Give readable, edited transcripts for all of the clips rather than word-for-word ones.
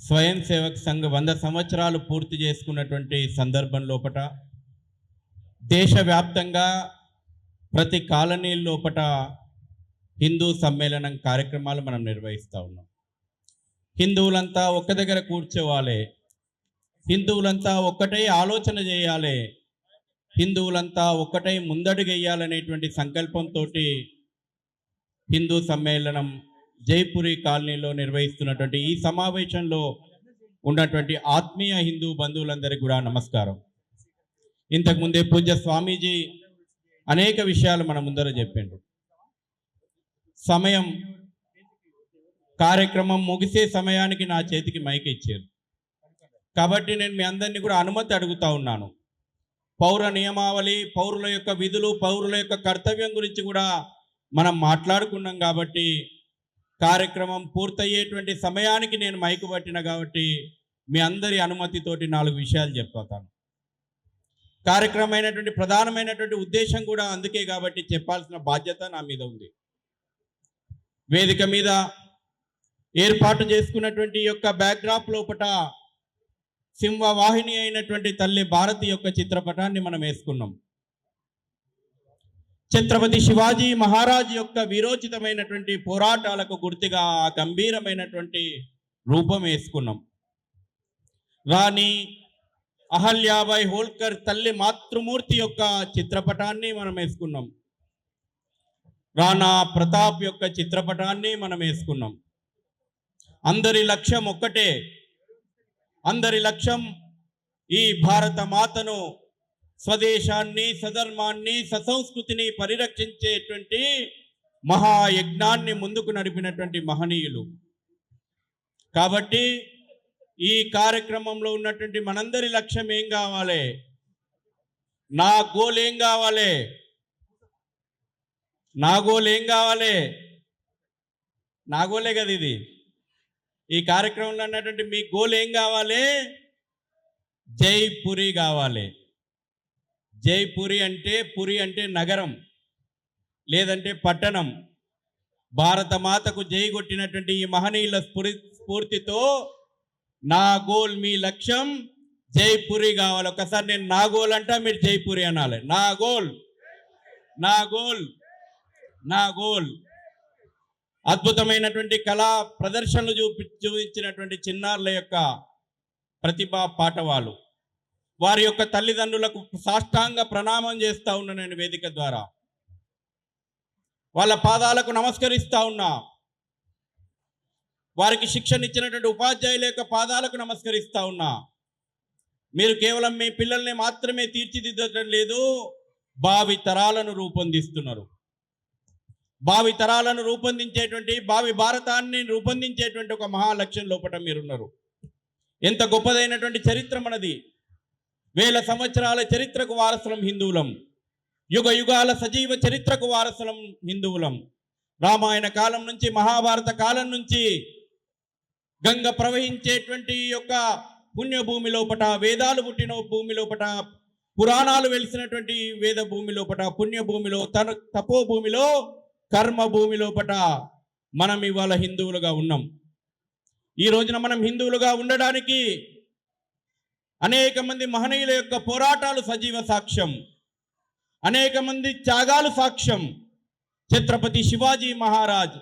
స్వయం సేవక్ సంఘ్ 100 సంవత్సరాలు పూర్తి చేసుకున్నటువంటి సందర్భం లోపట దేశవ్యాప్తంగా ప్రతి కాలనీ లోపట హిందూ సమ్మేళనం కార్యక్రమాలు మనం నిర్వహిస్తూ ఉన్నాం. హిందువులంతా ఒక్క దగ్గర కూర్చోవాలి, హిందువులంతా ఒక్కటై ఆలోచన చేయాలి, హిందువులంతా ఒక్కటై ముందడుగెయ్యాలనేటువంటి సంకల్పంతో హిందూ సమ్మేళనం జైపురి కాలనీలో నిర్వహిస్తున్నటువంటి ఈ సమావేశంలో ఉన్నటువంటి ఆత్మీయ హిందూ బంధువులందరికీ కూడా నమస్కారం. ఇంతకుముందే పూజ్య స్వామీజీ అనేక విషయాలు మన ముందర చెప్పిండ్రు. సమయం కార్యక్రమం ముగిసే సమయానికి నా చేతికి మైక్ ఇచ్చారు కాబట్టి నేను మీ అందరినీ కూడా అనుమతి అడుగుతా ఉన్నాను. పౌర నియమావళి, పౌరుల యొక్క విధులు, పౌరుల యొక్క కర్తవ్యం గురించి కూడా మనం మాట్లాడుకున్నాం కాబట్టి కార్యక్రమం పూర్తయ్యేటువంటి సమయానికి నేను మైకు పట్టిన కాబట్టి మీ అందరి అనుమతితోటి 4 విషయాలు చెప్తాను. కార్యక్రమమైనటువంటి ప్రధానమైనటువంటి ఉద్దేశం కూడా అందుకే కాబట్టి చెప్పాల్సిన బాధ్యత నా మీద ఉంది. వేదిక మీద ఏర్పాటు చేసుకున్నటువంటి యొక్క బ్యాక్డ్రాప్ లోపట సింహవాహిని అయినటువంటి తల్లి భారతి యొక్క చిత్రపటాన్ని మనం వేసుకున్నాం. ఛత్రపతి శివాజీ మహారాజ్ యొక్క వీరోచితమైనటువంటి పోరాటాలకు గుర్తుగా ఆ గంభీరమైనటువంటి రూపం వేసుకున్నాం. రాణి అహల్యాబాయి హోల్కర్ తల్లి మాతృమూర్తి యొక్క చిత్రపటాన్ని మనం వేసుకున్నాం. రాణా ప్రతాప్ యొక్క చిత్రపటాన్ని మనం వేసుకున్నాం. అందరి లక్ష్యం ఒక్కటే, అందరి లక్ష్యం ఈ భారత మాతను, స్వదేశాన్ని, సధర్మాన్ని, ససంస్కృతిని పరిరక్షించేటువంటి మహాయజ్ఞాన్ని ముందుకు నడిపినటువంటి మహనీయులు. కాబట్టి ఈ కార్యక్రమంలో ఉన్నటువంటి మనందరి లక్ష్యం ఏం కావాలి, నా గోల్ ఏం కావాలి, నా గోల్ ఏం కావాలి, నా గోలే కదా ఇది. ఈ కార్యక్రమంలో ఉన్నటువంటి మీ గోల్ ఏం కావాలి, జైపురి కావాలి. జైపురి అంటే, పురి అంటే నగరం లేదంటే పట్టణం. భారత మాతకు జై కొట్టినటువంటి ఈ మహనీయుల స్ఫూర్తితో నా గోల్, మీ లక్ష్యం జైపురి కావాలి. ఒకసారి నేను నా గోల్ అంటా, మీరు జైపురి అనాలి. నా గోల్, నా గోల్, నా గోల్. అద్భుతమైనటువంటి కళా ప్రదర్శనలు చూపించినటువంటి చిన్నారుల యొక్క ప్రతిభా పాఠవాలు, వారి యొక్క తల్లిదండ్రులకు సాష్టాంగ ప్రణామం చేస్తూ ఉన్నా నేను వేదిక ద్వారా. వాళ్ళ పాదాలకు నమస్కరిస్తూ ఉన్నా. వారికి శిక్షణ ఇచ్చినటువంటి ఉపాధ్యాయుల యొక్క పాదాలకు నమస్కరిస్తూ ఉన్నా. మీరు కేవలం మీ పిల్లల్ని మాత్రమే తీర్చిదిద్దడం లేదు, భావి తరాలను రూపొందిస్తున్నారు. భావి తరాలను రూపొందించేటువంటి, భావి భారతాన్ని రూపొందించేటువంటి ఒక మహాలక్ష్యం లోపల మీరున్నారు. ఎంత గొప్పదైనటువంటి చరిత్ర మనది. వేల సంవత్సరాల చరిత్రకు వారసులం హిందువులం. యుగ యుగాల సజీవ చరిత్రకు వారసులం హిందువులం. రామాయణ కాలం నుంచి, మహాభారత కాలం నుంచి గంగ ప్రవహించేటువంటి యొక్క పుణ్యభూమి లోపట, వేదాలు పుట్టిన భూమి లోపట, పురాణాలు వెలిసినటువంటి వేద భూమి లోపట, పుణ్యభూమిలో, తపోభూమిలో, కర్మభూమి లోపట మనం ఇవాళ హిందువులుగా ఉన్నాం. ఈ రోజున మనం హిందువులుగా ఉండడానికి అనేక మంది మహనీయుల యొక్క పోరాటాలు సజీవ సాక్ష్యం, అనేక మంది త్యాగాలు సాక్ష్యం. ఛత్రపతి శివాజీ మహారాజ్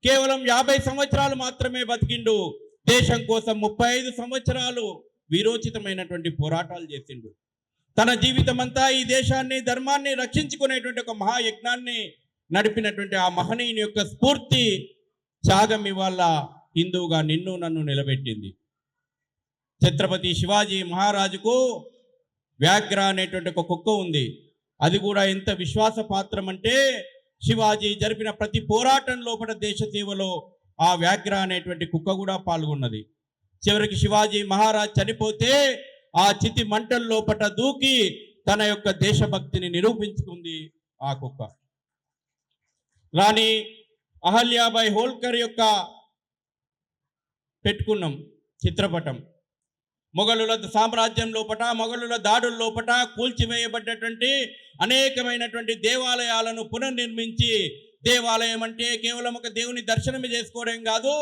కేవలం 50 సంవత్సరాలు మాత్రమే బతికిండు. దేశం కోసం 35 సంవత్సరాలు వీరోచితమైనటువంటి పోరాటాలు చేసిండు. తన జీవితం అంతా ఈ దేశాన్ని, ధర్మాన్ని రక్షించుకునేటువంటి ఒక మహాయజ్ఞాన్ని నడిపినటువంటి ఆ మహనీయుని యొక్క స్ఫూర్తి త్యాగం ఇవాళ హిందువుగా నిన్ను నన్ను నిలబెట్టింది. ఛత్రపతి శివాజీ మహారాజుకు వ్యాఘ్ర అనేటువంటి ఒక కుక్క ఉంది. అది కూడా ఎంత విశ్వాసపాత్రం అంటే, శివాజీ జరిపిన ప్రతి పోరాటం లోపల, దేశ సేవలో ఆ వ్యాఘ్ర అనేటువంటి కుక్క కూడా పాల్గొన్నది. చివరికి శివాజీ మహారాజ్ చనిపోతే ఆ చితి మంటల లోపల దూకి తన యొక్క దేశభక్తిని నిరూపించుకుంది ఆ కుక్క. రాణి అహల్యాబాయి హోల్కర్ యొక్క పెట్టుకున్నాం చిత్రపటం. మొఘలుల సామ్రాజ్యం లోపట, మొఘలుల దాడుల లోపట కూల్చివేయబడ్డటువంటి అనేకమైనటువంటి దేవాలయాలను పునర్నిర్మించి దేవాలయం అంటే కేవలం ఒక దేవుని దర్శనమే చేసుకోవడం కాదు.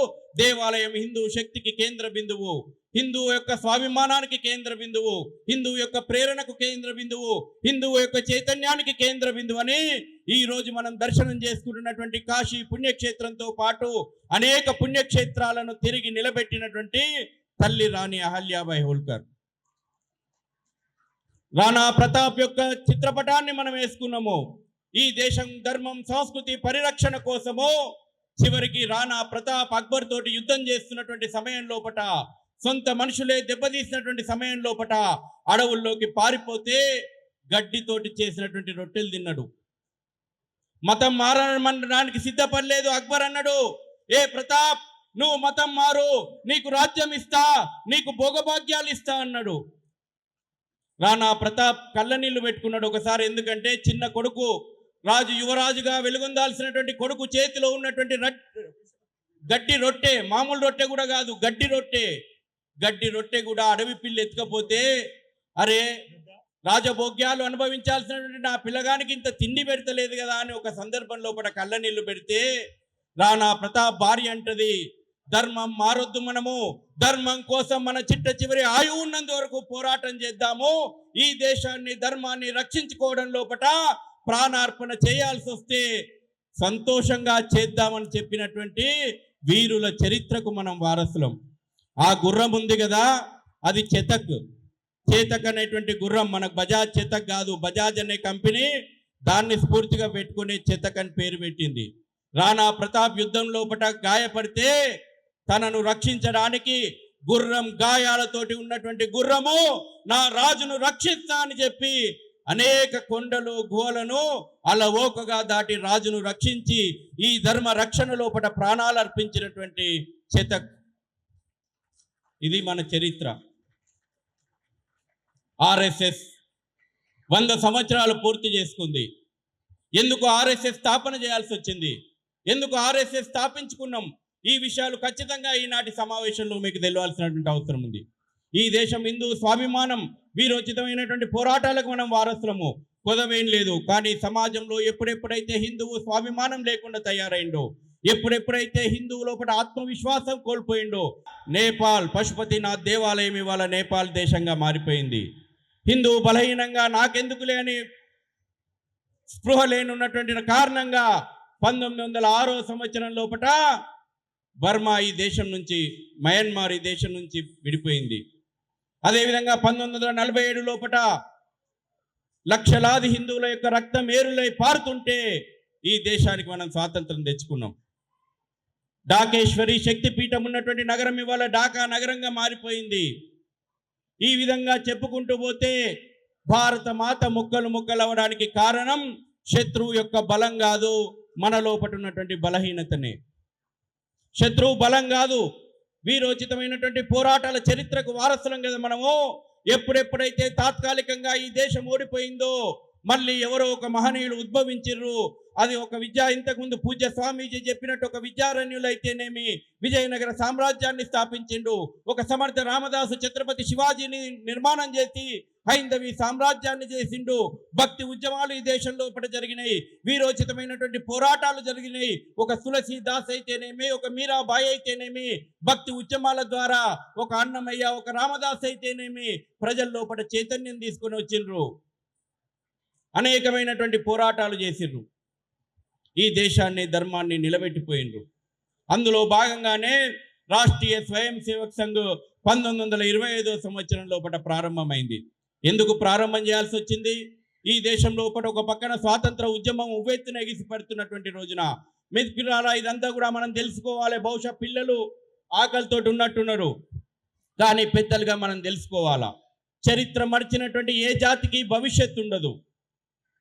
దేవాలయం హిందూ శక్తికి కేంద్ర బిందువు, హిందువు యొక్క స్వాభిమానానికి కేంద్ర బిందువు, హిందువు యొక్క ప్రేరణకు కేంద్ర బిందువు, హిందువు యొక్క చైతన్యానికి కేంద్ర బిందువు అని ఈ రోజు మనం దర్శనం చేసుకుంటున్నటువంటి కాశీ పుణ్యక్షేత్రంతో పాటు అనేక పుణ్యక్షేత్రాలను తిరిగి నిలబెట్టినటువంటి తల్లి రాణి అహల్యాబాయి హోల్కర్. రాణా ప్రతాప్ యొక్క చిత్రపటాన్ని మనం వేసుకున్నాము. ఈ దేశం ధర్మం సంస్కృతి పరిరక్షణ కోసము చివరికి రాణా ప్రతాప్ అక్బర్ తోటి యుద్ధం చేస్తున్నటువంటి సమయం లోపట, సొంత మనుషులే దెబ్బతీసినటువంటి సమయం లోపట అడవుల్లోకి పారిపోతే గడ్డితోటి చేసినటువంటి రొట్టెలు తిన్నాడు. మతం మారడానికి సిద్ధపడలేదు అక్బర్. అన్నాడు, ఏ ప్రతాప్, నువ్వు మతం మారు, నీకు రాజ్యం ఇస్తా, నీకు భోగభాగ్యాలు ఇస్తా అన్నాడు. రాణా ప్రతాప్ కళ్ళ నీళ్లు పెట్టుకున్నాడు ఒకసారి. ఎందుకంటే చిన్న కొడుకు, రాజు యువరాజుగా వెలుగొందాల్సినటువంటి కొడుకు చేతిలో ఉన్నటువంటి గడ్డి రొట్టె, మామూలు రొట్టె కూడా కాదు, గడ్డి రొట్టె కూడా అడవి పిల్లి ఎత్తుకపోతే, అరే రాజభోగ్యాలు అనుభవించాల్సినటువంటి నా పిల్లగానికి ఇంత తిండి పెడతలేదు కదా అని ఒక సందర్భం లోపల కళ్ళ నీళ్లు పెడితే రాణా ప్రతాప్ భార్య అంటది, ధర్మం మారొద్దు, మనము ధర్మం కోసం మన చిట్ట చివరి ఆయువు ఉన్నంత వరకు పోరాటం చేద్దాము, ఈ దేశాన్ని ధర్మాన్ని రక్షించుకోవడం లోపట ప్రాణార్పణ చేయాల్సి వస్తే సంతోషంగా చేద్దామని చెప్పినటువంటి వీరుల చరిత్రకు మనం వారసులం. ఆ గుర్రం ఉంది కదా, అది చేతక్ అనేటువంటి గుర్రం. మనకు బజాజ్ చేతక్ కాదు, బజాజ్ అనే కంపెనీ దాన్ని స్ఫూర్తిగా పెట్టుకునే చేతక్ అని పేరు పెట్టింది. రాణా ప్రతాప్ యుద్ధం లోపట గాయపడితే తనను రక్షించడానికి గుర్రం గాయాలతోటి ఉన్నటువంటి గుర్రము నా రాజును రక్షిస్తా అని చెప్పి అనేక కొండలు గుహలను అలవోకగా దాటి రాజును రక్షించి ఈ ధర్మ రక్షణ లోపట ప్రాణాలు అర్పించినటువంటి చేతక్. ఇది మన చరిత్ర. ఆర్ఎస్ఎస్ 100 సంవత్సరాలు పూర్తి చేసుకుంది. ఎందుకు ఆర్ఎస్ఎస్ స్థాపన చేయాల్సి వచ్చింది, ఎందుకు ఆర్ఎస్ఎస్ స్థాపించుకున్నాం, ఈ విషయాలు ఖచ్చితంగా ఈనాటి సమావేశంలో మీకు తెలియాల్సినటువంటి అవసరం ఉంది. ఈ దేశం హిందూ స్వాభిమానం, వీరోచితమైనటువంటి పోరాటాలకు మనం వారసులము, కొదవేం లేదు. కానీ సమాజంలో ఎప్పుడెప్పుడైతే హిందువు స్వాభిమానం లేకుండా తయారైండో, ఎప్పుడెప్పుడైతే హిందువు లోపల ఆత్మవిశ్వాసం కోల్పోయిండో, నేపాల్ పశుపతినాథ్ దేవాలయం ఇవాళ నేపాల్ దేశంగా మారిపోయింది. హిందువు బలహీనంగా నాకెందుకులే అని స్పృహ లేనున్నటువంటి కారణంగా 1906 సంవత్సరం లోపట బర్మా ఈ దేశం నుంచి, మయన్మార్ ఈ దేశం నుంచి విడిపోయింది. అదేవిధంగా 1947 లోపట లక్షలాది హిందువుల యొక్క రక్తం ఏరులై పారుతుంటే ఈ దేశానికి మనం స్వాతంత్రం తెచ్చుకున్నాం. డాకేశ్వరి శక్తిపీఠం ఉన్నటువంటి నగరం ఇవాళ ఢాకా నగరంగా మారిపోయింది. ఈ విధంగా చెప్పుకుంటూ పోతే భారత మాత ముక్కలు ముక్కలవడానికి కారణం శత్రువు యొక్క బలం కాదు, మన లోపట ఉన్నటువంటి బలహీనతనే. శత్రువు బలం కాదు, వీరోచితమైనటువంటి పోరాటాల చరిత్రకు వారసులం కదా మనము. ఎప్పుడెప్పుడైతే తాత్కాలికంగా ఈ దేశం ఓడిపోయిందో మళ్ళీ ఎవరో ఒక మహనీయులు ఉద్భవించిర్రు. అది ఒక ఇంతకుముందు పూజ్య స్వామీజీ చెప్పినట్టు ఒక విద్యారణ్యులు అయితేనేమి విజయనగర సామ్రాజ్యాన్ని స్థాపించిండు, ఒక సమర్థ రామదాసు ఛత్రపతి శివాజీని నిర్మాణం చేసి హైందవి సామ్రాజ్యాన్ని చేసిండు. భక్తి ఉద్యమాలు ఈ దేశంలో ఇప్పుడు జరిగినాయి, వీరోచితమైనటువంటి పోరాటాలు జరిగినాయి. ఒక తులసీదాస్ అయితేనేమి, ఒక మీరాబాయి అయితేనేమి, భక్తి ఉద్యమాల ద్వారా ఒక అన్నమయ్య, ఒక రామదాస్ అయితేనేమి ప్రజల లోపల చైతన్యం తీసుకొని వచ్చిండ్రు, అనేకమైనటువంటి పోరాటాలు చేసిండ్రు, ఈ దేశాన్ని ధర్మాన్ని నిలబెట్టిపోయిండ్రు. అందులో భాగంగానే రాష్ట్రీయ స్వయం సేవక్ సంఘ్ 1925 సంవత్సరం లోపల ప్రారంభమైంది. ఎందుకు ప్రారంభం చేయాల్సి వచ్చింది? ఈ దేశం లోపల ఒక పక్కన స్వాతంత్ర ఉద్యమం ఉవ్వెత్తున ఎగిసిపడుతున్నటువంటి రోజున. మిత్రులారా, ఇదంతా కూడా మనం తెలుసుకోవాలి. బహుశా పిల్లలు ఆకలితో ఉన్నట్టున్నారు, కానీ పెద్దలుగా మనం తెలుసుకోవాలా. చరిత్ర మర్చినటువంటి ఏ జాతికి భవిష్యత్తు ఉండదు,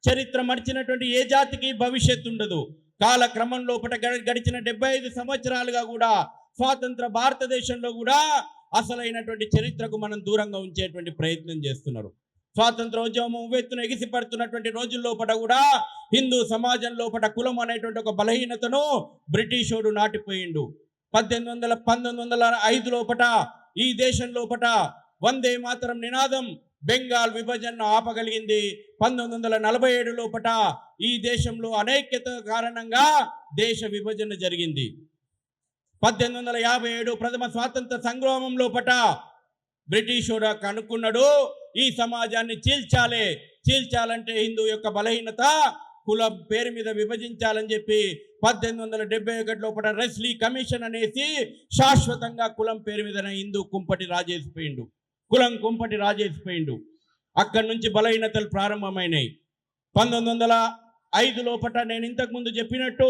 చరిత్ర మర్చినటువంటి ఏ జాతికి భవిష్యత్తు ఉండదు. కాలక్రమం లోపల గడిచిన 75 సంవత్సరాలుగా కూడా స్వాతంత్ర భారతదేశంలో కూడా అసలైనటువంటి చరిత్రకు మనం దూరంగా ఉంచేటువంటి ప్రయత్నం చేస్తున్నారు. స్వాతంత్ర ఉద్యమం ఉవ్వెత్తున ఎగిసిపడుతున్నటువంటి రోజుల్లోపట కూడా హిందూ సమాజం లోపల కులం అనేటువంటి ఒక బలహీనతను బ్రిటిషోడు నాటిపోయిండు. 1905 లోపట ఈ దేశం లోపట వందే మాతరం నినాదం బెంగాల్ విభజనను ఆపగలిగింది. 1947 లోపట ఈ దేశంలో అనైక్యత కారణంగా దేశ విభజన జరిగింది. 1857 ప్రథమ స్వాతంత్ర సంగ్రామం లోపట బ్రిటిష్ అనుకున్నాడు, ఈ సమాజాన్ని చీల్చాలంటే హిందూ యొక్క బలహీనత కులం పేరు మీద విభజించాలని చెప్పి 1871 లోపల రెస్లీ కమిషన్ అనేసి శాశ్వతంగా కులం పేరు మీద హిందూ కుంపటి రాజేసిపోయిండు. కులం కుంపటి రాజేసిపోయిండు. అక్కడి నుంచి బలహీనతలు ప్రారంభమైనాయి. 1905 లోపల నేను ఇంతకుముందు చెప్పినట్టు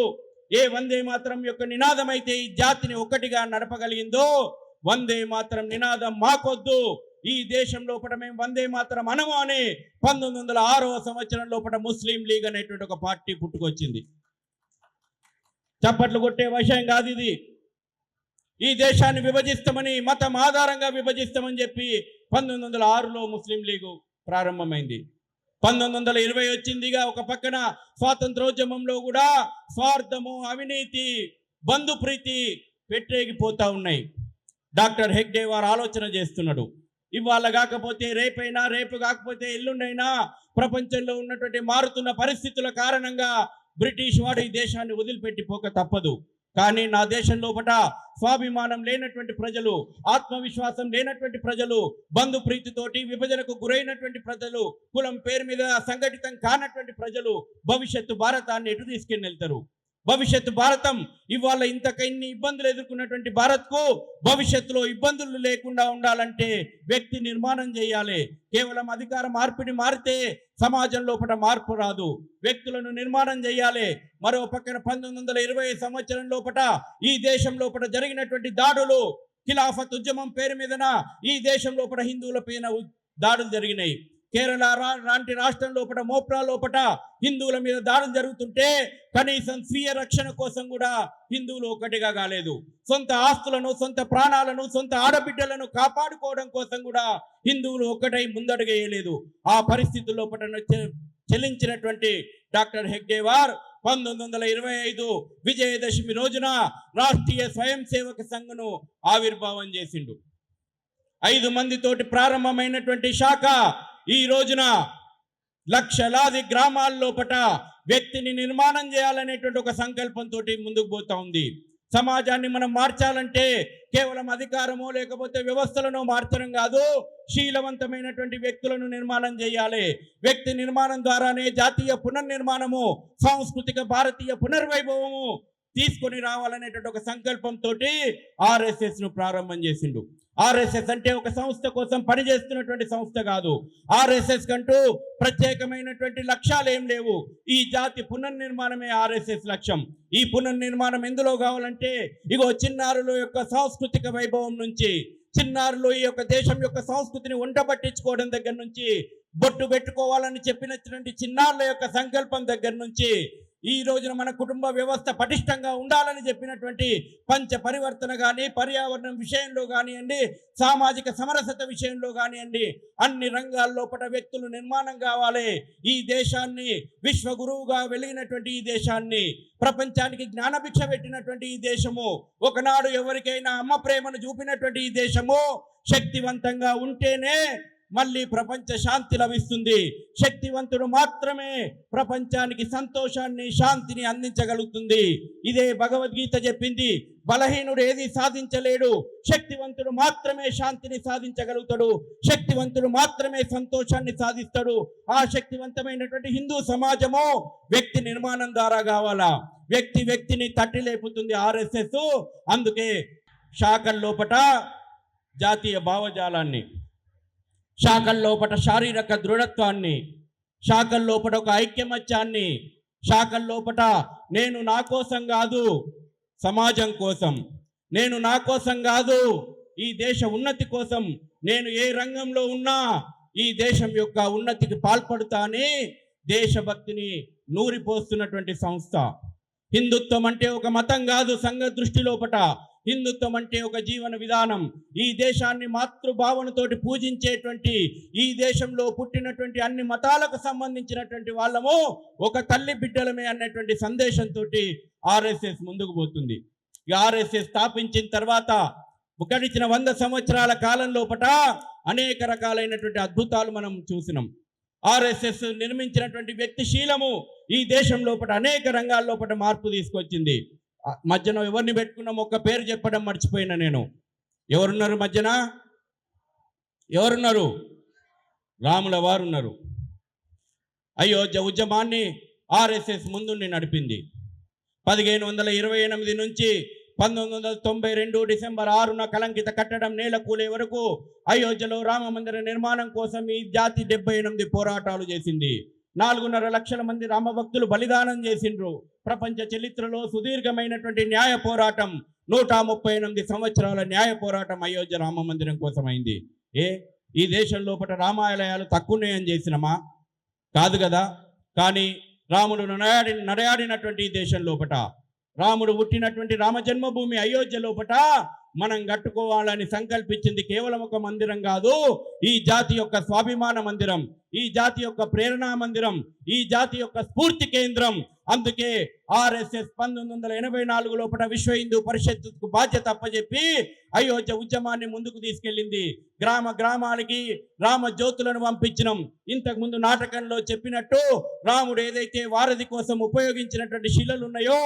ఏ వందే మాతరం యొక్క నినాదం అయితే ఈ జాతిని ఒకటిగా నడపగలిగిందో, వందే మాతరం నినాదం మాకొద్దు, ఈ దేశం లోపల మేము వందే మాతరం అనము అని 1906వ సంవత్సరం లోపల ముస్లిం లీగ్ అనేటువంటి ఒక పార్టీ పుట్టుకొచ్చింది. చప్పట్లు కొట్టే విషయం కాదు ఇది. ఈ దేశాన్ని విభజిస్తామని, మతం ఆధారంగా విభజిస్తామని చెప్పి 1906లో ముస్లిం లీగు ప్రారంభమైంది. 1920 వచ్చిందిగా. ఒక పక్కన స్వాతంత్రోద్యమంలో కూడా స్వార్థము, అవినీతి, బంధుప్రీతి పెట్టేగిపోతా ఉన్నాయి. డాక్టర్ హెగ్డే వారు ఆలోచన చేస్తున్నాడు, ఇవాళ కాకపోతే రేపైనా, రేపు కాకపోతే ఎల్లుండైనా ప్రపంచంలో ఉన్నటువంటి మారుతున్న పరిస్థితుల కారణంగా బ్రిటిష్ వాడు ఈ దేశాన్ని వదిలిపెట్టిపోక తప్పదు. కానీ నా దేశం లోపల స్వాభిమానం లేనటువంటి ప్రజలు, ఆత్మవిశ్వాసం లేనటువంటి ప్రజలు, బంధు ప్రీతితోటి విభజనకు గురైనటువంటి ప్రజలు, కులం పేరు మీద సంఘటితం కానటువంటి ప్రజలు భవిష్యత్తు భారతాన్ని ఎటు తీసుకెళ్ళి వెళ్తారు? భవిష్యత్తు భారతం ఇవాళ ఇంతకన్ని ఇబ్బందులు ఎదుర్కొన్నటువంటి భారత్కు భవిష్యత్తులో ఇబ్బందులు లేకుండా ఉండాలంటే వ్యక్తి నిర్మాణం చేయాలి. కేవలం అధికార మార్పిడి మారితే సమాజం లోపల మార్పు రాదు. వ్యక్తులను నిర్మాణం చేయాలి. మరో పక్కన 1920 సంవత్సరం లోపల ఈ దేశం లోపల జరిగినటువంటి దాడులు, ఖిలాఫత్ ఉద్యమం పేరు మీదన ఈ దేశం లోపల హిందువుల పైన దాడులు జరిగినాయి. కేరళ లాంటి రాష్ట్రం లోపల, మోప్రా లోపల హిందువుల మీద దాడులు జరుగుతుంటే కనీసం స్వీయ రక్షణ కోసం కూడా హిందువులు ఒకటిగా కాలేదు. సొంత ఆస్తులను, సొంత ప్రాణాలను, సొంత ఆడబిడ్డలను కాపాడుకోవడం కోసం కూడా హిందువులు ఒక్కటై ముందడుగేయలేదు. ఆ పరిస్థితుల లోపల చెల్లించినటువంటి డాక్టర్ హెగ్డేవార్ 1925 విజయదశమి రోజున రాష్ట్రీయ స్వయం సేవక సంఘ్ను ఆవిర్భావం చేసిండు. 5 మందితోటి ప్రారంభమైనటువంటి శాఖ ఈ రోజున లక్షలాది గ్రామాల లోపట వ్యక్తిని నిర్మాణం చేయాలనేటువంటి ఒక సంకల్పంతో ముందుకు పోతా ఉంది. సమాజాన్ని మనం మార్చాలంటే కేవలం అధికారమో లేకపోతే వ్యవస్థలను మార్చడం కాదు, శీలవంతమైనటువంటి వ్యక్తులను నిర్మాణం చేయాలి. వ్యక్తి నిర్మాణం ద్వారానే జాతీయ పునర్నిర్మాణము, సాంస్కృతిక భారతీయ పునర్వైభవము తీసుకొని రావాలనేటువంటి ఒక సంకల్పంతో ఆర్ఎస్ఎస్ ను ప్రారంభం చేసిండు. ఆర్ఎస్ఎస్ అంటే ఒక సంస్థ కోసం పనిచేస్తున్నటువంటి సంస్థ కాదు. ఆర్ఎస్ఎస్ కంటూ ప్రత్యేకమైనటువంటి లక్ష్యాలు ఏం లేవు. ఈ జాతి పునర్నిర్మాణమే ఆర్ఎస్ఎస్ లక్ష్యం. ఈ పునర్నిర్మాణం ఎందులో కావాలంటే ఇగో చిన్నారుల యొక్క సాంస్కృతిక వైభవం నుంచి, చిన్నారులు ఈ యొక్క దేశం యొక్క సంస్కృతిని వంట పట్టించుకోవడం దగ్గర నుంచి, బొట్టు పెట్టుకోవాలని చెప్పినటువంటి చిన్నారుల యొక్క సంకల్పం దగ్గర నుంచి, ఈ రోజున మన కుటుంబ వ్యవస్థ పటిష్టంగా ఉండాలని చెప్పినటువంటి పంచ పరివర్తన కానీ, పర్యావరణం విషయంలో కానివ్వండి, సామాజిక సమరసత విషయంలో కానివ్వండి, అన్ని రంగాల్లో వ్యక్తులు నిర్మాణం కావాలి. ఈ దేశాన్ని విశ్వగురువుగా వెలిగినటువంటి ఈ దేశాన్ని, ప్రపంచానికి జ్ఞానభిక్ష పెట్టినటువంటి ఈ దేశము, ఒకనాడు ఎవరికైనా అమ్మ ప్రేమను చూపినటువంటి ఈ దేశము శక్తివంతంగా ఉంటేనే మళ్ళీ ప్రపంచ శాంతి లభిస్తుంది. శక్తివంతుడు మాత్రమే ప్రపంచానికి సంతోషాన్ని, శాంతిని అందించగలుగుతుంది. ఇదే భగవద్గీత చెప్పింది. బలహీనుడు ఏది సాధించలేడు, శక్తివంతుడు మాత్రమే శాంతిని సాధించగలుగుతాడు, శక్తివంతుడు మాత్రమే సంతోషాన్ని సాధిస్తాడు. ఆ శక్తివంతమైనటువంటి హిందూ సమాజము వ్యక్తి నిర్మాణం ద్వారా కావాలా. వ్యక్తిని తట్టి లేపుతుంది ఆర్ఎస్ఎస్. అందుకే శాఖల లోపట జాతీయ భావజాలాన్ని, శాఖల్లోపట శారీరక దృఢత్వాన్ని, శాఖల్లోపట ఒక ఐక్యమత్యాన్ని, శాఖల్లోపట నేను నా కోసం కాదు సమాజం కోసం, నేను నా కోసం కాదు ఈ దేశ ఉన్నతి కోసం, నేను ఏ రంగంలో ఉన్నా ఈ దేశం యొక్క ఉన్నతికి పాల్పడుతా అని దేశభక్తిని నూరిపోస్తున్నటువంటి సంస్థ. హిందుత్వం అంటే ఒక మతం కాదు. సంఘ దృష్టి లోపట హిందుత్వం అంటే ఒక జీవన విధానం. ఈ దేశాన్ని మాతృభావనతోటి పూజించేటువంటి, ఈ దేశంలో పుట్టినటువంటి అన్ని మతాలకు సంబంధించినటువంటి వాళ్ళము ఒక తల్లి బిడ్డలమే అన్నటువంటి సందేశంతో ఆర్ఎస్ఎస్ ముందుకు పోతుంది. ఆర్ఎస్ఎస్ స్థాపించిన తర్వాత గడిచిన 100 సంవత్సరాల కాలం లోపట అనేక రకాలైనటువంటి అద్భుతాలు మనం చూసినాం. ఆర్ఎస్ఎస్ నిర్మించినటువంటి వ్యక్తిశీలము ఈ దేశం లోపల అనేక రంగాల లోపల మార్పు తీసుకొచ్చింది. మధ్యన ఎవరిని పెట్టుకున్నాం, ఒక్క పేరు చెప్పడం మర్చిపోయినా నేను. ఎవరున్నారు మధ్యన? ఎవరున్నారు? రాముల వారు ఉన్నారు. అయోధ్య ఉద్యమాన్ని ఆర్ఎస్ఎస్ ముందుండి నడిపింది. 1528 నుంచి 1992 డిసెంబర్ 6న కలంకిత కట్టడం నేల కూలే వరకు అయోధ్యలో రామ మందిర నిర్మాణం కోసం ఈ జాతి 78 పోరాటాలు చేసింది. 4.5 లక్షల మంది రామభక్తులు బలిదానం చేసిండ్రు. ప్రపంచ చరిత్రలో సుదీర్ఘమైనటువంటి న్యాయ పోరాటం, 138 సంవత్సరాల న్యాయ పోరాటం అయోధ్య రామ మందిరం కోసం అయింది. ఈ దేశం లోపల రామాలయాలు తక్కువనేయని చేసినమా? కాదు కదా. కానీ రాముడు నడయాడినటువంటి ఈ దేశం లోపట, రాముడు పుట్టినటువంటి రామ జన్మభూమి అయోధ్య లోపట మనం కట్టుకోవాలని సంకల్పించింది కేవలం ఒక మందిరం కాదు, ఈ జాతి యొక్క స్వాభిమాన మందిరం, ఈ జాతి యొక్క ప్రేరణా మందిరం, ఈ జాతి యొక్క స్ఫూర్తి కేంద్రం. అందుకే ఆర్ఎస్ఎస్ 1984 లోపల విశ్వ హిందూ పరిషత్తుకు బాధ్యత అప్పచెప్పి అయోధ్య ఉద్యమాన్ని ముందుకు తీసుకెళ్ళింది. గ్రామ గ్రామాలకి రామ జ్యోతులను పంపించినాం. ఇంతకుముందు నాటకంలో చెప్పినట్టు రాముడు ఏదైతే వారధి కోసం ఉపయోగించినటువంటి శిలలు ఉన్నాయో,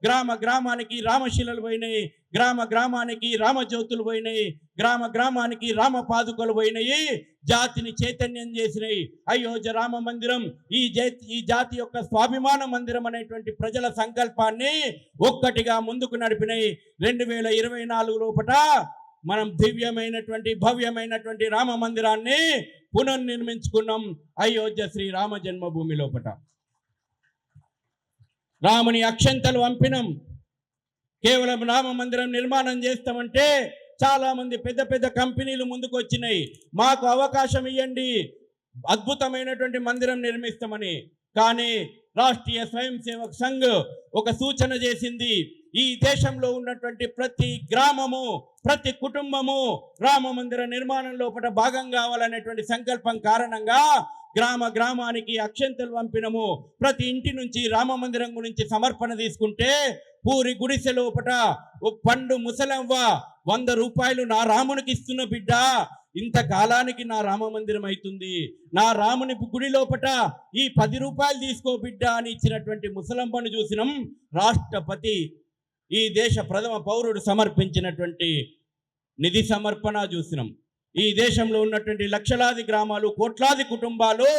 గ్రామ గ్రామానికి రామశిలలు పోయినాయి, గ్రామ గ్రామానికి రామజ్యోతులు పోయినాయి, గ్రామ గ్రామానికి రామ పాదుకలు పోయినాయి, జాతిని చైతన్యం చేసినాయి. అయోధ్య రామ మందిరం ఈ జాతి యొక్క స్వాభిమాన మందిరం అనేటువంటి ప్రజల సంకల్పాన్ని ఒక్కటిగా ముందుకు నడిపినాయి. 2024 లోపట మనం దివ్యమైనటువంటి భవ్యమైనటువంటి రామ మందిరాన్ని పునర్నిర్మించుకున్నాం అయోధ్య శ్రీ రామ జన్మభూమి లోపట. రాముని అక్షంతలు పంపినాం. కేవలం రామ మందిరం నిర్మాణం చేస్తామంటే చాలా మంది పెద్ద పెద్ద కంపెనీలు ముందుకు వచ్చినాయి, మాకు అవకాశం ఇవ్వండి, అద్భుతమైనటువంటి మందిరం నిర్మిస్తామని. కానీ రాష్ట్రీయ స్వయం సేవక్ సంఘ్ ఒక సూచన చేసింది, ఈ దేశంలో ఉన్నటువంటి ప్రతి గ్రామము, ప్రతి కుటుంబము రామ మందిర నిర్మాణం లోపల భాగం కావాలనేటువంటి సంకల్పం కారణంగా గ్రామ గ్రామానికి అక్షంతలు పంపినము. ప్రతి ఇంటి నుంచి రామ మందిరం గురించి సమర్పణ తీసుకుంటే పూరి గుడిసె లోపట పండు ముసలవ్వ 100 రూపాయలు నా రామునికి ఇస్తున్న బిడ్డ, ఇంతకాలానికి నా రామ మందిరం అవుతుంది, నా రాముని గుడి లోపట ఈ 10 రూపాయలు తీసుకో బిడ్డ అని ఇచ్చినటువంటి ముసలమ్మను చూసినాం. రాష్ట్రపతి ఈ దేశ ప్రథమ పౌరుడు సమర్పించినటువంటి నిధి సమర్పణ చూసినాం. ఈ దేశంలో ఉన్నటువంటి లక్షలాది గ్రామాలు, కోట్లాది కుటుంబాలు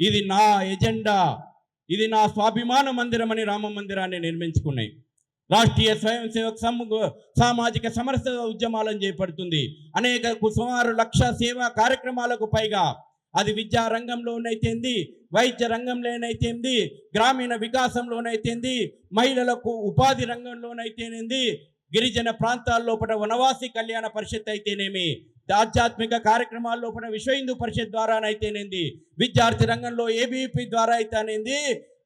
ఇది నా ఎజెండా, ఇది నా స్వాభిమాన మందిరం అని రామ మందిరాన్ని నిర్మించుకున్నాయి. రాష్ట్రీయ స్వయం సేవక్ సామాజిక సమరసత ఉద్యమాలను చేపడుతుంది. అనేక సుమారు 1,00,000 సేవా కార్యక్రమాలకు పైగా, అది విద్యా రంగంలోనైతేంది, వైద్య రంగంలోనైతేంది, గ్రామీణ వికాసంలోనైతేంది, మహిళలకు ఉపాధి రంగంలోనైతేనేది, గిరిజన ప్రాంతాల్లోపల వనవాసి కళ్యాణ పరిషత్ అయితేనేమి, ఆధ్యాత్మిక కార్యక్రమాల లోపల విశ్వ హిందూ పరిషత్ ద్వారానైతేనేది, విద్యార్థి రంగంలో ఏబీపీ ద్వారా అయితేనేది,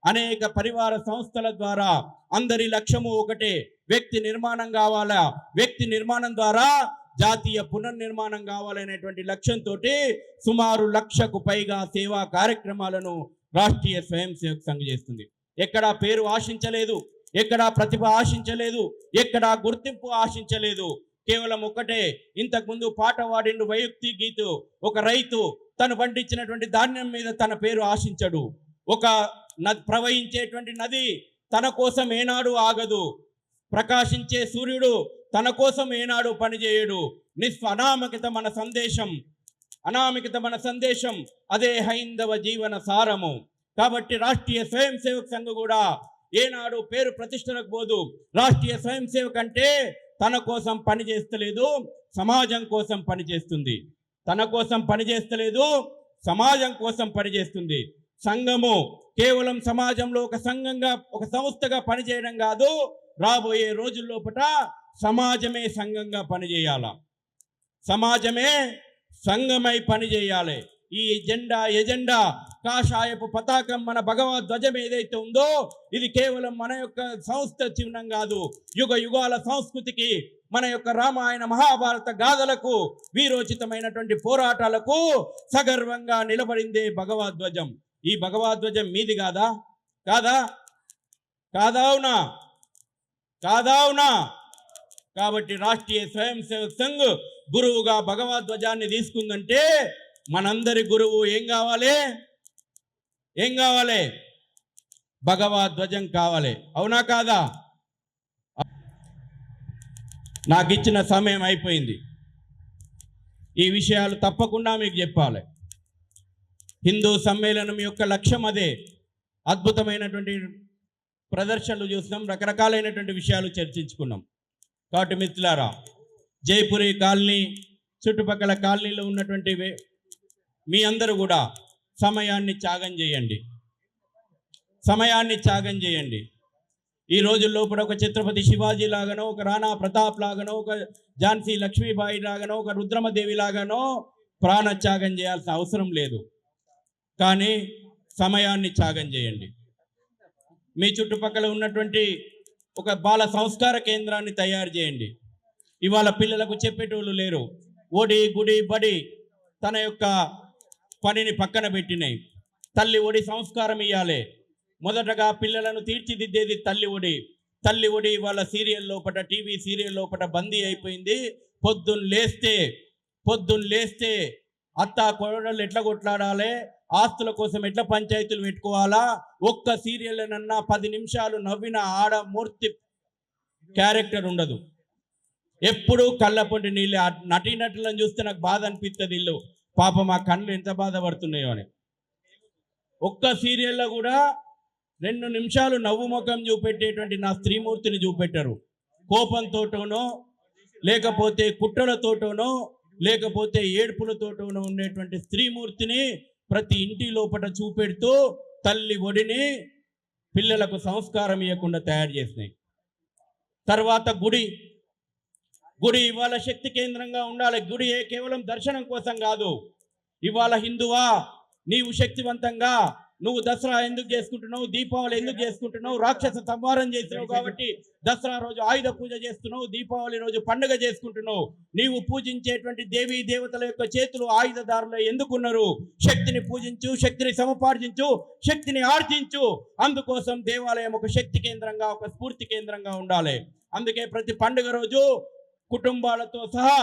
అనేక పరివార సంస్థల ద్వారా అందరి లక్ష్యము ఒకటే, వ్యక్తి నిర్మాణం కావాలా, వ్యక్తి నిర్మాణం ద్వారా జాతీయ పునర్నిర్మాణం కావాలనేటువంటి లక్ష్యంతో సుమారు 1,00,000కు పైగా సేవా కార్యక్రమాలను రాష్ట్రీయ స్వయం సేవక్ సంఘ్ చేస్తుంది. ఎక్కడా పేరు ఆశించలేదు, ఎక్కడా ప్రతిభ ఆశించలేదు, ఎక్కడా గుర్తింపు ఆశించలేదు. కేవలం ఒకటే, ఇంతకుముందు పాట వాడిండు వైయక్తి గీతు, ఒక రైతు తను పండించినటువంటి ధాన్యం మీద తన పేరు ఆశించడు. ఒక ప్రవహించేటువంటి నది తన కోసం ఏనాడు ఆగదు, ప్రకాశించే సూర్యుడు తన కోసం ఏనాడు పనిచేయడు. అనామకిత మన సందేశం, అనామకిత మన సందేశం, అదే హైందవ జీవన సారము. కాబట్టి రాష్ట్రీయ స్వయం సేవక్ సంఘ్ కూడా ఏనాడు పేరు ప్రతిష్టలకు పోదు. రాష్ట్రీయ స్వయం సేవక్ అంటే తన కోసం పని చేస్తలేదు, సమాజం కోసం పనిచేస్తుంది. తన కోసం పనిచేస్తలేదు, సమాజం కోసం పనిచేస్తుంది. సంఘము కేవలం సమాజంలో ఒక సంఘంగా, ఒక సంస్థగా పనిచేయడం కాదు, రాబోయే రోజుల్లోపట సమాజమే సంఘంగా పనిచేయాల, సమాజమే సంఘమై పనిచేయాలి. ఈ ఎజెండా కాషాయపు పతాకం, మన భగవద్ధ్వజం ఏదైతే ఉందో, ఇది కేవలం మన యొక్క సంస్థ చిహ్నం కాదు, యుగ యుగాల సంస్కృతికి, మన యొక్క రామాయణ మహాభారత గాథలకు, వీరోచితమైనటువంటి పోరాటాలకు సగర్వంగా నిలబడిందే భగవద్ధ్వజం. ఈ భగవద్ధ్వజం మీది కాదా? కాదా? కాదావునా? కాదావునా? కాబట్టి రాష్ట్రీయ స్వయం సేవక్ సంఘ్ గురువుగా భగవద్ధ్వజాన్ని తీసుకుందంటే మనందరి గురువు ఏం కావాలి? ఏం కావాలి? భగవద్ధ్వజం కావాలి. అవునా కాదా? నాకు ఇచ్చిన సమయం అయిపోయింది. ఈ విషయాలు తప్పకుండా మీకు చెప్పాలి. హిందూ సమ్మేళనం యొక్క లక్ష్యం అదే. అద్భుతమైనటువంటి ప్రదర్శనలు చూసినాం, రకరకాలైనటువంటి విషయాలు చర్చించుకున్నాం. కాబట్టి మిత్రులారా, జైపురి కాలనీ చుట్టుపక్కల కాలనీలో ఉన్నటువంటి మీ అందరూ కూడా సమయాన్ని త్యాగం చేయండి. సమయాన్ని త్యాగం చేయండి. ఈ రోజుల్లో ఇప్పుడు ఒక ఛత్రపతి శివాజీ లాగానో, ఒక రాణా ప్రతాప్ లాగానో, ఒక ఝాన్సీ లక్ష్మీబాయి లాగానో, ఒక రుద్రమదేవి లాగానో ప్రాణత్యాగం చేయాల్సిన అవసరం లేదు. కానీ సమయాన్ని త్యాగం చేయండి. మీ చుట్టుపక్కల ఉన్నటువంటి ఒక బాల సంస్కార కేంద్రాన్ని తయారు చేయండి. ఇవాళ పిల్లలకు చెప్పేటోళ్ళు లేరు. ఒడి గుడి బడి తన యొక్క పనిని పక్కన పెట్టినాయి. తల్లి ఒడి సంస్కారం ఇవ్వాలి. మొదటగా పిల్లలను తీర్చిదిద్దేది తల్లి ఒడి. తల్లి ఒడి వాళ్ళ సీరియల్ లోపల, టీవీ సీరియల్ లోపల బందీ అయిపోయింది. పొద్దున్న లేస్తే అత్త కోడళ్ళు ఎట్లా కొట్లాడాలి, ఆస్తుల కోసం ఎట్లా పంచాయతీలు పెట్టుకోవాలా, ఒక్క సీరియల్నన్నా 10 నిమిషాలు నవ్విన ఆడమూర్తి క్యారెక్టర్ ఉండదు. ఎప్పుడూ కళ్ళపొంటి నీళ్ళు. నటీనటులను చూస్తే నాకు బాధ అనిపిస్తుంది. ఇల్లు పాప మా కళ్ళు ఎంత బాధపడుతున్నాయో అని. ఒక్క సీరియల్లో కూడా 2 నిమిషాలు నవ్వు ముఖం చూపెట్టేటువంటి నా స్త్రీమూర్తిని చూపెట్టరు. కోపంతోటోనో, లేకపోతే కుట్రలతోటోనో, లేకపోతే ఏడుపులతోటోనో ఉండేటువంటి స్త్రీమూర్తిని ప్రతి ఇంటి లోపల చూపెడుతూ తల్లి ఒడిని పిల్లలకు సంస్కారం ఇవ్వకుండా తయారు చేసినాయి. తర్వాత గుడి ఇవాళ శక్తి కేంద్రంగా ఉండాలి. గుడి కేవలం దర్శనం కోసం కాదు. ఇవాళ హిందువా, నీవు శక్తివంతంగా నువ్వు దసరా ఎందుకు చేసుకుంటున్నావు, దీపావళి ఎందుకు చేసుకుంటున్నావు? రాక్షస సంహారం చేసినావు కాబట్టి దసరా రోజు ఆయుధ పూజ చేస్తున్నావు, దీపావళి రోజు పండుగ చేసుకుంటున్నావు. నీవు పూజించేటువంటి దేవీ దేవతల యొక్క చేతులు ఆయుధదారులు ఎందుకున్నారు? శక్తిని పూజించు, శక్తిని సముపార్జించు, శక్తిని ఆర్జించు. అందుకోసం దేవాలయం ఒక శక్తి కేంద్రంగా, ఒక స్ఫూర్తి కేంద్రంగా ఉండాలి. అందుకే ప్రతి పండుగ రోజు కుటుంబాలతో సహా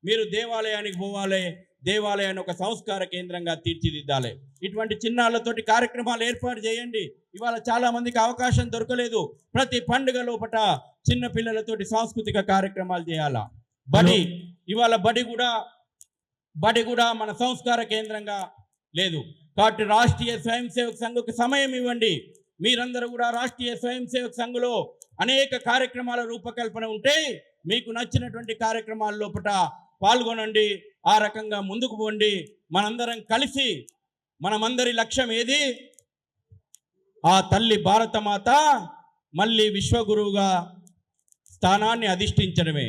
మీరు దేవాలయానికి పోవాలి. దేవాలయాన్ని ఒక సంస్కార కేంద్రంగా తీర్చిదిద్దాలి. ఇటువంటి చిన్నాళ్ళతోటి కార్యక్రమాలు ఏర్పాటు చేయండి. ఇవాళ చాలా మందికి అవకాశం దొరకలేదు. ప్రతి పండుగ లోపల చిన్న పిల్లలతోటి సాంస్కృతిక కార్యక్రమాలు చేయాలా. ఇవాళ బడి కూడా మన సంస్కార కేంద్రంగా లేదు. కాబట్టి రాష్ట్రీయ స్వయం సేవక్ సంఘకు సమయం ఇవ్వండి. మీరందరూ కూడా రాష్ట్రీయ స్వయం సేవక్ సంఘలో అనేక కార్యక్రమాల రూపకల్పన ఉంటే మీకు నచ్చినటువంటి కార్యక్రమాల లోపల పాల్గొనండి. ఆ రకంగా ముందుకు పోండి. మనందరం కలిసి, మనమందరి లక్ష్యం ఏది? ఆ తల్లి భారతమాత మళ్ళీ విశ్వగురువుగా స్థానాన్ని అధిష్ఠించడమే.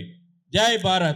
జై భారత్.